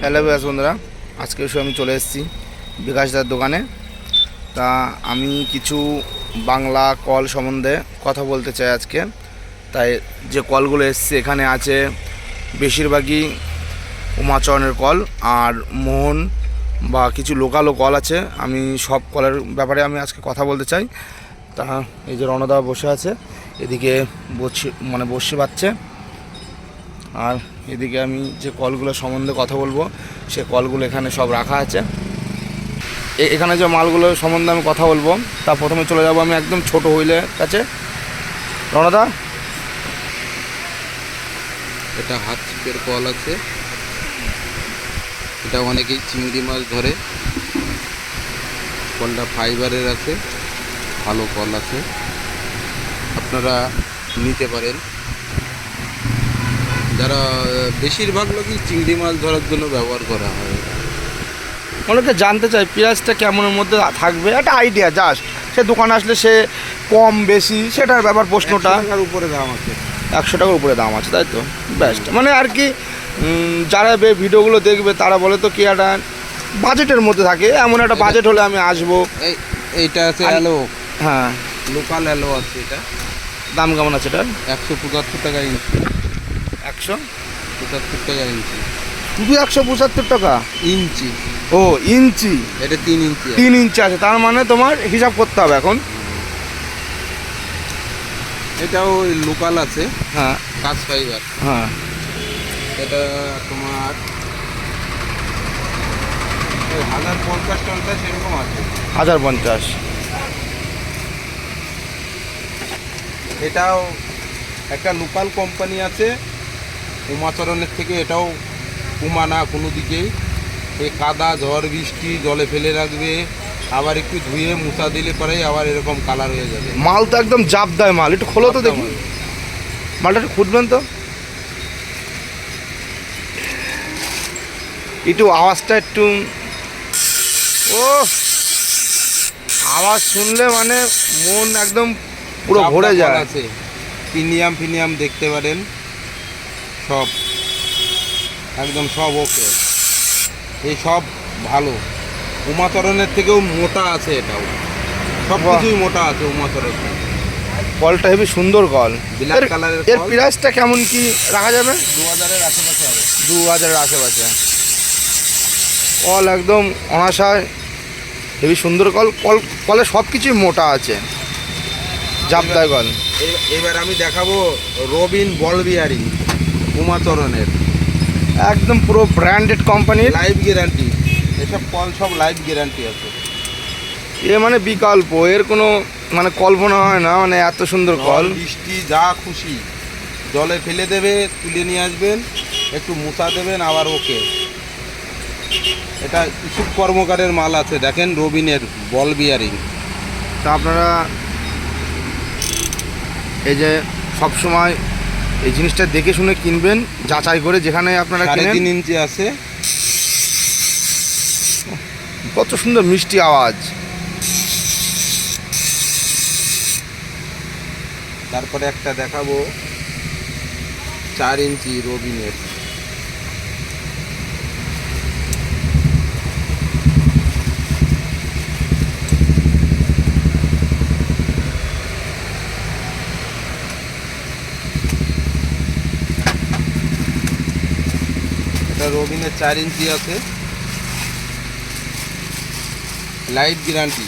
Hello বিকাশ বন্ধুরা, আজকে আমি চলে এসেছি বিকাশদার দোকানে। তা আমি কিছু বাংলা কল সম্বন্ধে কথা বলতে চাই আজকে। তাই যে কলগুলো এসছে এখানে আছে বেশিরভাগই উমাচরণের কল আর মোহন বা কিছু লোকালও কল আছে। আমি সব কলের ব্যাপারে আমি আজকে কথা বলতে চাই। তা এই যে রণদা বসে আছে, এদিকে বসে বাচ্ছে, আর এদিকে আমি যে কলগুলো সম্বন্ধে কথা বলবো সে কলগুলো এখানে সব রাখা আছে। এখানে যে মালগুলো সম্বন্ধে আমি কথা বলবো তা প্রথমে চলে যাব আমি একদম ছোট হুইলের কাছে। রণদা, এটা হাত ছিপের কল আছে, এটা অনেকেই চিংড়ি মাছ ধরে। কলটা ফাইবারের আছে, ভালো কল আছে, আপনারা নিতে পারেন। যারা বেশিরভাগ লোকই চিংড়ি মাছ ধরার জন্য ব্যবহার করা হয়। অনেকে জানতে চাই পেঁয়াজটা কেমনের মধ্যে থাকবে, একটা আইডিয়া জাস্ট। সে দোকানে আসলে সে কম বেশি সেটার ব্যাপার প্রশ্নটা। 100 টাকার উপরে দাম আছে, 100 টাকার উপরে দাম আছে, তাই তো? বেস্ট মানে আর কি, যারা ভিডিওগুলো দেখবে তারা বলে তো কি একটা বাজেটের মধ্যে থাকে, এমন একটা বাজেট হলে আমি আসবো। এইটা আছে অ্যালো, হ্যাঁ, লোকাল অ্যালো আছে। এটা দাম কেমন আছে এটা? 175 টাকা ইঞ্চি। 175 টাকা ইঞ্চি, শুধু 175 টাকা ইঞ্চি। ও ইঞ্চি, এটা 3 ইঞ্চি, 3 ইঞ্চি আছে, তার মানে তোমার হিসাব করতে হবে এখন। এটাও লোকাল আছে, হ্যাঁ কাঁচ ফাইবার। হ্যাঁ, এটা তোমার 1050 সেরকম আছে। 1050। এটাও একটা লোকাল কোম্পানি আছে উমাচরণের থেকে। এটাও উমা না কোনো দিকেই। এই কাদা ঝড় বৃষ্টি জলে ফেলে রাখবে, আবার একটু ধুয়ে মুছা দিলে পরেই আবার এরকম কালার হয়ে যাবে। মাল তো একদম জাপ দেয় মাল। একটু খোলো তো দেখি মালটা, একটু খুঁজবেন তো, একটু আওয়াজটা একটু। ও আওয়াজ শুনলে মানে মন একদম পুরো ভরে যায়। আছে প্রিমিয়াম দেখতে পারেন, সব একদম সব ওকে। এই সব ভালো, উমাচরণের থেকেও মোটা আছে। এটাও সব কিছুই মোটা আছে উমাচরণ। কলটা হেবি সুন্দর কল, ব্ল্যাক কালারের এর প্রাইসটা কেমন কি রাখা যাবে? 2000-এর আশেপাশে হবে। 2000-এর আশেপাশে কল, একদম অনাসায় হেবি সুন্দর কল। কলে সব কিছুই মোটা আছে, জাপদায় কল। এবার আমি দেখাবো রবিন বল বিয়ারিং উমাচরণের, একদম পুরো ব্র্যান্ডেড কোম্পানির, লাইফ গ্যারান্টি। এসব কল সব লাইফ গ্যারান্টি আছে। এ মানে বিকল্প, এর কোনো মানে কল্পনা হয় না, মানে এত সুন্দর কল। বৃষ্টি যা খুশি জলে ফেলে দেবে, তুলে নিয়ে আসবেন, একটু মুছা দেবেন, আবার ওকে। এটা কিছু কর্মকারের মাল আছে, দেখেন রবিনের বল বিয়ারিং। তা আপনারা এই যে সবসময় এই জিনিসটা দেখে শুনে কিনবেন, যাচাই করে যেখানে আপনারা কিনেন। 3.5 ইঞ্চি আছে। কত সুন্দর মিষ্টি আওয়াজ। তারপরে একটা দেখাবো 4 ইঞ্চি রবিনের। এটা রবিনের 4 ইঞ্চি আছে, লাইফ গ্যারান্টি।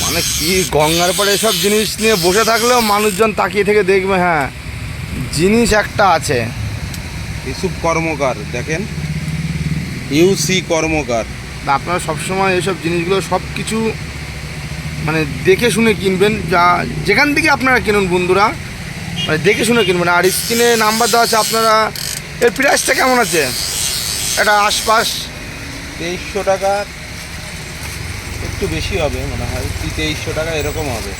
মানে কি গঙ্গার পরে এসব জিনিস নিয়ে বসে থাকলেও মানুষজন তাকিয়ে থেকে দেখবে, হ্যাঁ জিনিস একটা আছে। ইউসুফ কর্মকার, দেখেন ইউসি কর্মকার। আপনারা সবসময় এইসব জিনিসগুলো সব কিছু মানে দেখে শুনে কিনবেন, যেখান থেকে আপনারা কিনুন বন্ধুরা, মানে দেখে শুনে কিনবেন। আর স্ক্রিনে নাম্বার দেওয়া আছে, আপনারা এর প্রাইসটা কেমন আছে? এটা আশপাশ 2300 টাকা, একটু বেশি হবে মনে হয়, 2300 টাকা এরকম হবে।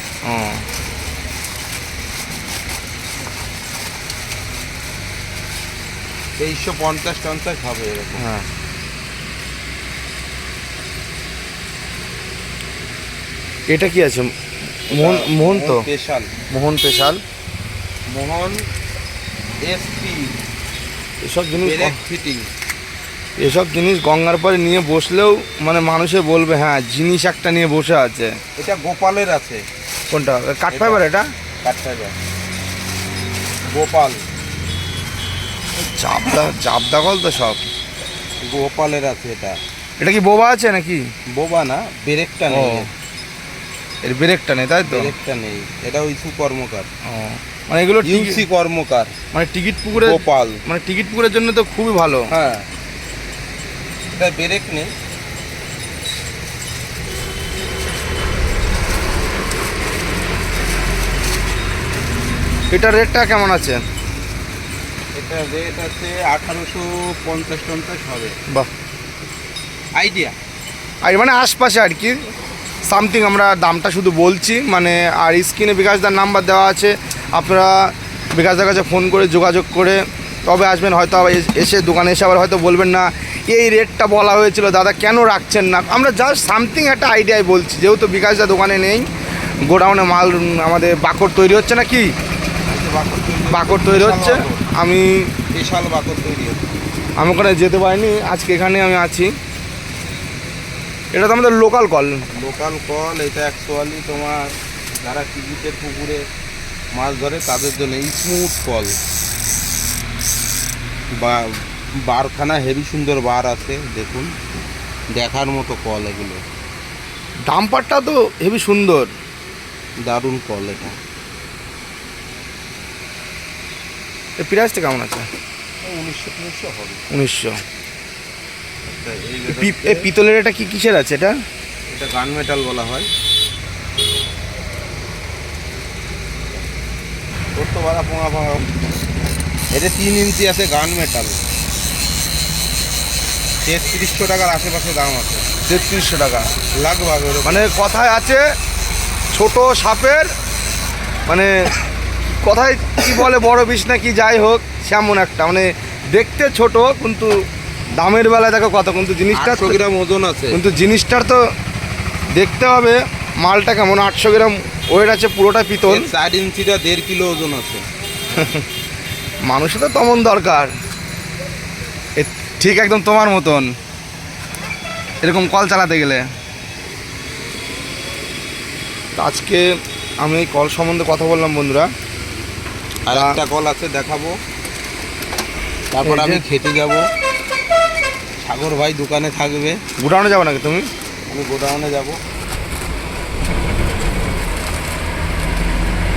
2350-50 হবে এরকম। হ্যাঁ, এটা কি আছে? মোহন তো স্পেশাল মোহন স্পেশাল। মোহন এসপি এসব জিনিস ব্রেক ফিটিং। এসব জিনিস গঙ্গার পরে নিয়ে বসলেও মানে মানুষে বলবে হ্যাঁ জিনিস একটা নিয়ে বসে আছে। এটা গোপালের আছে। কোনটা কাঠ ফাইবার? এটা কাঠ ফাইবার গোপাল। জাবদা কল তো সব গোপালের আছে এটা। এটা কি বোবা আছে নাকি? বোবা না, ব্রেকটা নেই। এর ব্রেকটা নেই তাই তো? ব্রেকটা নেই, এটা ইস্যু কর্মকার। মানে এগুলো ইউসি কর্মকার, মানে টিকিট পুকুরে গোপাল। মানে টিকিট পুকুরের জন্য তো খুবই ভালো। হ্যাঁ, এটা ব্রেক নেই। এটার রেটটা কেমন আছে? এটা রেট আছে 1850 হবে। বাহ, আইডিয়া। আর মানে আশপাশে আর কি সামথিং আমরা দামটা শুধু বলছি মানে। আর স্ক্রিনে বিকাশদার নাম্বার দেওয়া আছে, আপনারা বিকাশদার কাছে ফোন করে যোগাযোগ করে তবে আসবেন। হয়তো আবার এসে দোকানে এসে আবার হয়তো বলবেন না এই রেটটা বলা হয়েছিল দাদা কেন রাখছেন না। আমরা জাস্ট সামথিং একটা আইডিয়ায় বলছি, যেহেতু বিকাশদার দোকানে নেই, গোডাউনে মাল আমাদের বাকড় তৈরি হচ্ছে না কি, বাকড় তৈরি হচ্ছে। আমি বিশাল বাকড় তৈরি হচ্ছে। আমি ওখানে যেতে পারিনি, আজকে এখানে আমি আছি। এটা তো আমাদের লোকাল কল। Local call. এটা অ্যাকচুয়ালি তোমার যারা টিকিটের পুকুরে মাছ ধরে তাদের জন্য স্মুথ কল। বা বারখানা হেভি সুন্দর বার আছে, দেখুন দেখার মতো কল এগুলো। ডাম্পারটা তো হেবি সুন্দর, দারুণ কল এটা। এর প্রাইসটা কেমন আছে? 1900 হবে। 1900। এই এই পিতলের এটা কি কিসের আছে? এটা এটা গান মেটাল বলা হয়। তোর তো বাড়া পোঙা পোঙা। এটা 3 ইঞ্চি আছে, গান মেটাল। 3300 টাকার আশেপাশে দাম আছে। 3300 টাকা লাগভাগ। মানে কথায় আছে ছোট সাপের মানে কথায় কি বলে বড় বিষ না কি, যাই হোক সেমন একটা মানে দেখতে ছোট কিন্তু দামের বেলায় দেখো কত। কিন্তু জিনিসটা 800 গ্রাম ওজন আছে। কিন্তু জিনিসটার তো দেখতে হবে মালটা কেমন। 800 গ্রাম ওয়েট আছে, পুরোটা পিতল। 4 ইঞ্চিটা 1.5 কিলো ওজন আছে। মানুষের তো তেমন দরকার। ঠিক একদম তোমার মতন এরকম কল চালাতে গেলে। তো আজকে আমি এই কল সম্বন্ধে কথা বললাম বন্ধুরা। আর একটা কল আছে দেখাবো, তারপর এই যে। আমি খেতে যাব। সাগর ভাই দোকানে থাকবে। গোডাউনে যাবো নাকি তুমি? আমি গোডাউনে যাব।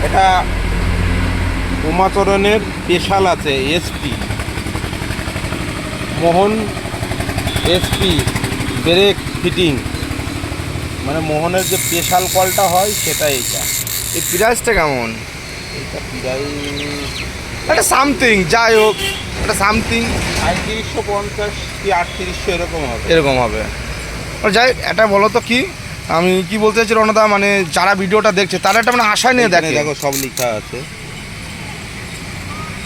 এটা উমাচরণের স্পেশাল আছে, এসপি মোহন এসপি ব্রেক ফিটিং। মানে মোহনের যে স্পেশাল কলটা হয় সেটা এইটা। এই প্রাইসটা কেমন? এইটা প্রায় একটা সামথিং, যাই হোক একটা সামথিং 3550 কি 3800 এরকম হবে। এরকম হবে। আর যাই এটা বলো তো কি আমি কি বলতে চাইছি রণদা, মানে যারা ভিডিওটা দেখছে তারা একটা মানে আশা নিয়ে এখানে দেখে। দেখো সব লেখা আছে।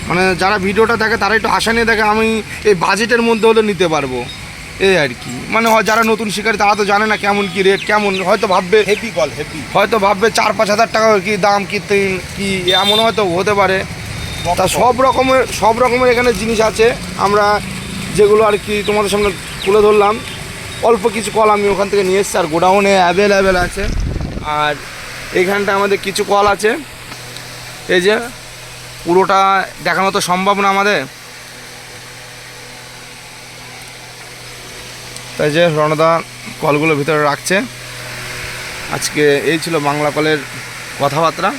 মানে যারা ভিডিওটা দেখে তারা একটু আশা নিয়ে দেখে আমি এই বাজেটের মধ্যে হলে নিতে পারবো, এই আর কি। মানে হয় যারা নতুন শিকারী তারা তো জানে না কেমন কি রেট, কেমন হয়তো ভাববে হেভি কল, হেভি। হয়তো ভাববে 4-5 হাজার টাকা কি দাম, কি কি এমন হয়তো হতে পারে। তা সব রকমের এখানে জিনিস আছে। আমরা যেগুলো আর কি তোমাদের সামনে তুলে ধরলাম, অল্প কিছু কল আমি ওখান থেকে নিয়ে এসেছি। আর গোডাউনে অ্যাভেলেবেল আছে। আর এইখানটা আমাদের কিছু কল আছে, এই যে পুরোটা দেখানো তো সম্ভব না আমাদের, তাই যে রণদা কলগুলো ভিতরে রাখছে। আজকে এই ছিল বাংলা কলের কথাবার্তা।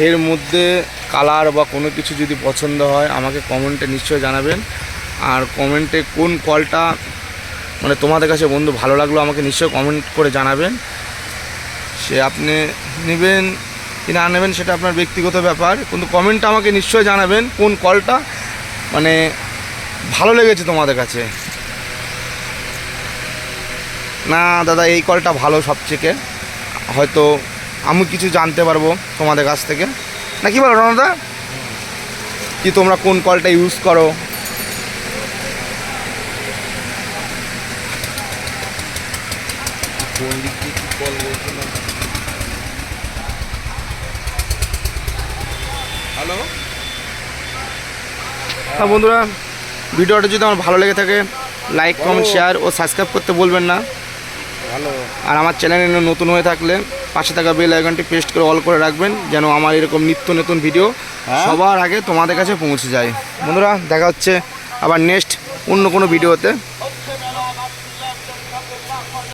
এর মধ্যে কালার বা কোনো কিছু যদি পছন্দ হয় আমাকে কমেন্টে নিশ্চয়ই জানাবেন। আর কমেন্টে কোন কলটা মানে তোমাদের কাছে বন্ধু ভালো লাগলো আমাকে নিশ্চয়ই কমেন্ট করে জানাবেন। সে আপনি নেবেন কি না নেবেন সেটা আপনার ব্যক্তিগত ব্যাপার, কিন্তু কমেন্টটা আমাকে নিশ্চয়ই জানাবেন কোন কলটা মানে ভালো লেগেছে তোমাদের কাছে। না দাদা এই কলটা ভালো সবথেকে, হয়তো আমি কিছু জানতে পারবো তোমাদের কাছ থেকে, না কি বলো রণদা? কি তোমরা কোন কলটা ইউজ করো? কোন দিক দিয়ে কি কল বলছিলাম? ভালো। হ্যাঁ বন্ধুরা, ভিডিওটা যদি আমার ভালো লেগে থাকে লাইক কমেন্ট শেয়ার ও সাবস্ক্রাইব করতে বলবেন না। ভালো। আর আমার চ্যানেলে নতুন হয়ে থাকলে পাশে থাকা বেল আইকনটি প্রেস করে অল করে রাখবেন, যেন আমার এরকম নিত্য নতুন ভিডিও সবার আগে তোমাদের কাছে পৌঁছে যায়। বন্ধুরা দেখা হচ্ছে আবার নেক্সট অন্য কোনো ভিডিওতে।